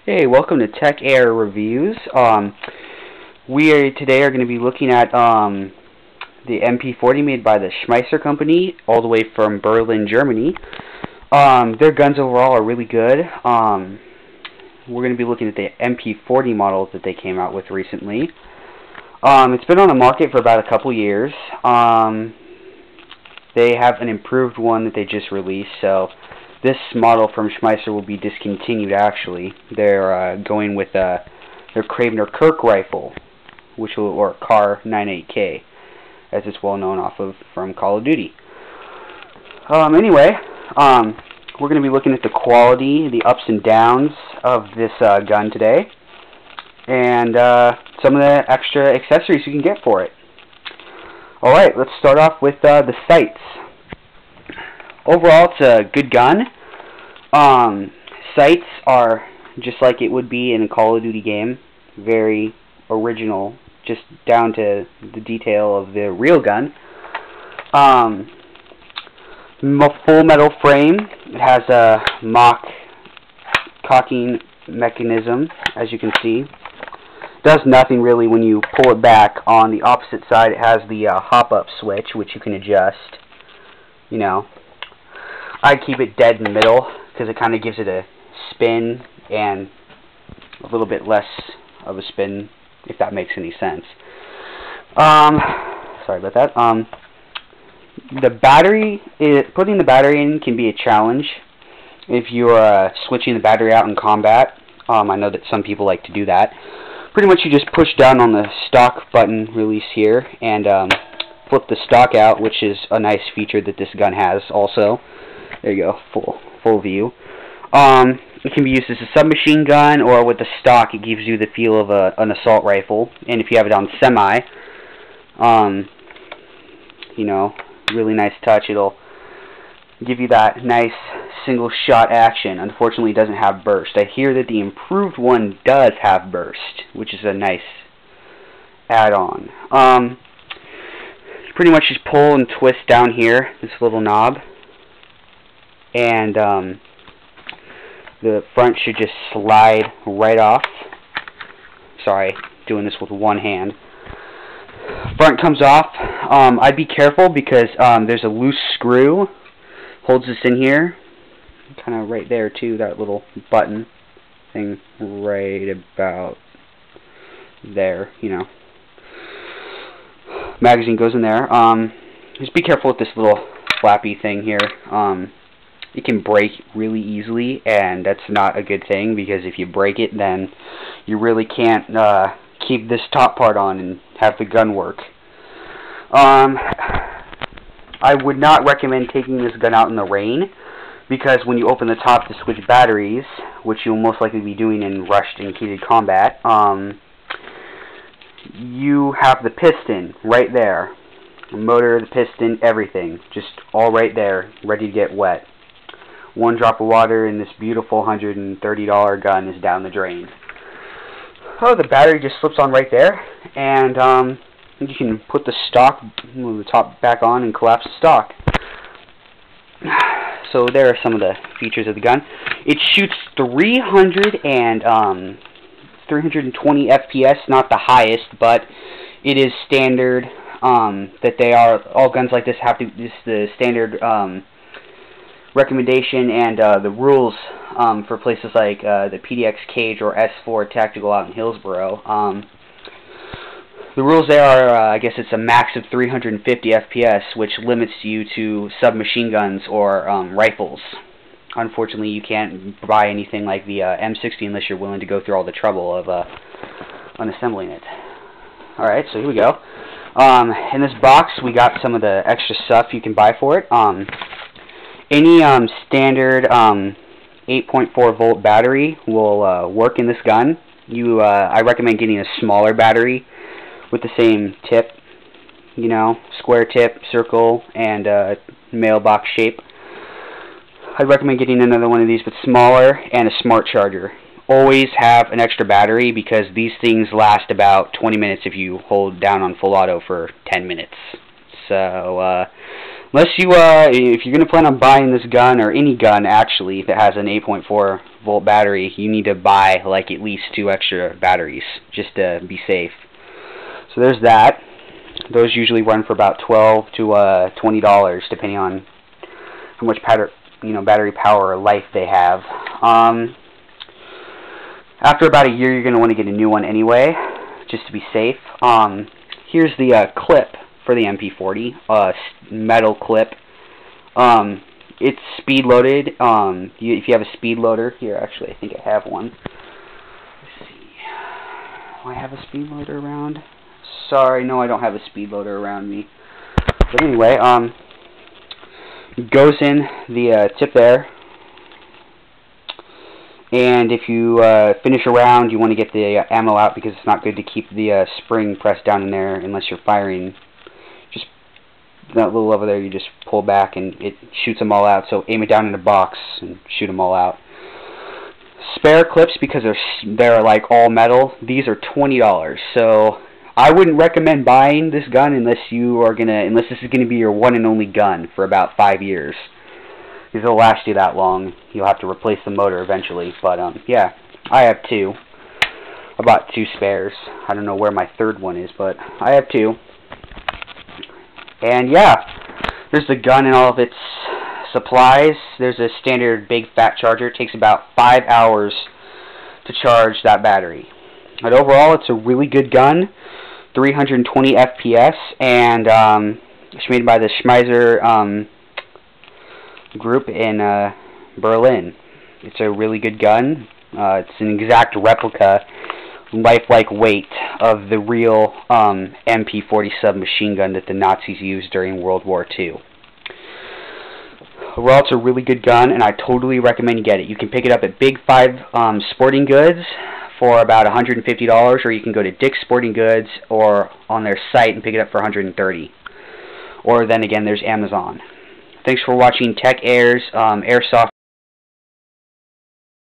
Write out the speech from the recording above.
Hey, welcome to Tech Air Reviews. Today are going to be looking at the MP40 made by the Schmeisser company, all the way from Berlin, Germany. Their guns overall are really good. We're going to be looking at the MP40 models that they came out with recently. It's been on the market for about a couple years. They have an improved one that they just released, so this model from Schmeisser will be discontinued. Actually, they're going with their Cravener Kirk rifle, or Car 98K, as it's well known from Call of Duty. Anyway, we're going to be looking at the quality, the ups and downs of this gun today, and some of the extra accessories you can get for it. Alright, let's start off with the sights. Overall, it's a good gun. Sights are just like it would be in a Call of Duty game. Very original, just down to the detail of the real gun. Full metal frame. It has a mock cocking mechanism, as you can see. Does nothing really when you pull it back. On the opposite side, it has the hop-up switch, which you can adjust. You know, I keep it dead in the middle because it kind of gives it a spin and a little bit less of a spin, if that makes any sense. Sorry about that. The battery, putting the battery in can be a challenge if you're switching the battery out in combat. I know that some people like to do that. Pretty much you just push down on the stock button release here and flip the stock out, which is a nice feature that this gun has also. There you go, full view. It can be used as a submachine gun, or with the stock it gives you the feel of an assault rifle. And if you have it on semi, you know, really nice touch, it'll give you that nice single shot action. Unfortunately, it doesn't have burst. I hear that the improved one does have burst, which is a nice add-on. You pretty much just pull and twist down here, this little knob, and the front should just slide right off. Sorry, doing this with one hand. Front comes off. I'd be careful because there's a loose screw holds this in here, kind of right there too, that little button thing right about there, you know. Magazine goes in there. Just be careful with this little flappy thing here. It can break really easily, and that's not a good thing, because if you break it, then you really can't keep this top part on and have the gun work. I would not recommend taking this gun out in the rain, because when you open the top to switch batteries, which you'll most likely be doing in rushed and heated combat, you have the piston right there. The motor, the piston, everything. Just all right there, ready to get wet. One drop of water and this beautiful $130 gun is down the drain. Oh, the battery just slips on right there, and you can put the stock, move the top back on, and collapse the stock. So there are some of the features of the gun. It shoots 320 FPS, not the highest, but it is standard. That they are, all guns like this have to, this is the standard recommendation and the rules for places like the PDX Cage or S4 Tactical out in Hillsboro. The rules there are, I guess it's a max of 350 FPS, which limits you to submachine guns or rifles. Unfortunately, you can't buy anything like the M60 unless you're willing to go through all the trouble of unassembling it. Alright, so here we go. In this box, we got some of the extra stuff you can buy for it. Any standard 8.4 volt battery will work in this gun. I recommend getting a smaller battery with the same tip, you know, square tip, circle, and mailbox shape. I'd recommend getting another one of these, but smaller, and a smart charger. Always have an extra battery, because these things last about 20 minutes if you hold down on full auto for 10 minutes. So Unless you, if you're going to plan on buying this gun, or any gun actually that has an 8.4 volt battery, you need to buy like at least 2 extra batteries just to be safe. So there's that. Those usually run for about $12 to $20 depending on how much battery power or life they have. After about a year, you're going to want to get a new one anyway, just to be safe. Here's the clip for the MP40, metal clip. It's speed loaded. If you have a speed loader, here actually I think I have one. Let's see. Do I have a speed loader around? Sorry, no, I don't have a speed loader around me. But anyway, it goes in the tip there. And if you finish a round, you want to get the ammo out because it's not good to keep the spring pressed down in there unless you're firing. Just that little over there, you just pull back and it shoots them all out. So aim it down in a box and shoot them all out. Spare clips, because they're like all metal, these are $20. So I wouldn't recommend buying this gun unless this is gonna be your one and only gun for about 5 years. Because it'll last you that long. You'll have to replace the motor eventually. But yeah, I have 2. I bought 2 spares. I don't know where my third one is, but I have 2. And yeah, there's the gun and all of its supplies. There's a standard big fat charger. It takes about 5 hours to charge that battery. But overall, it's a really good gun. 320 FPS, and it's made by the Schmeiser group in Berlin. It's a really good gun. It's an exact replica, lifelike weight of the real MP40 submachine gun that the Nazis used during World War II. Overall, it's a really good gun, and I totally recommend you get it. You can pick it up at Big 5 Sporting Goods for about $150, or you can go to Dick's Sporting Goods or on their site and pick it up for $130. Or then again, there's Amazon. Thanks for watching Tech Airs Airsoft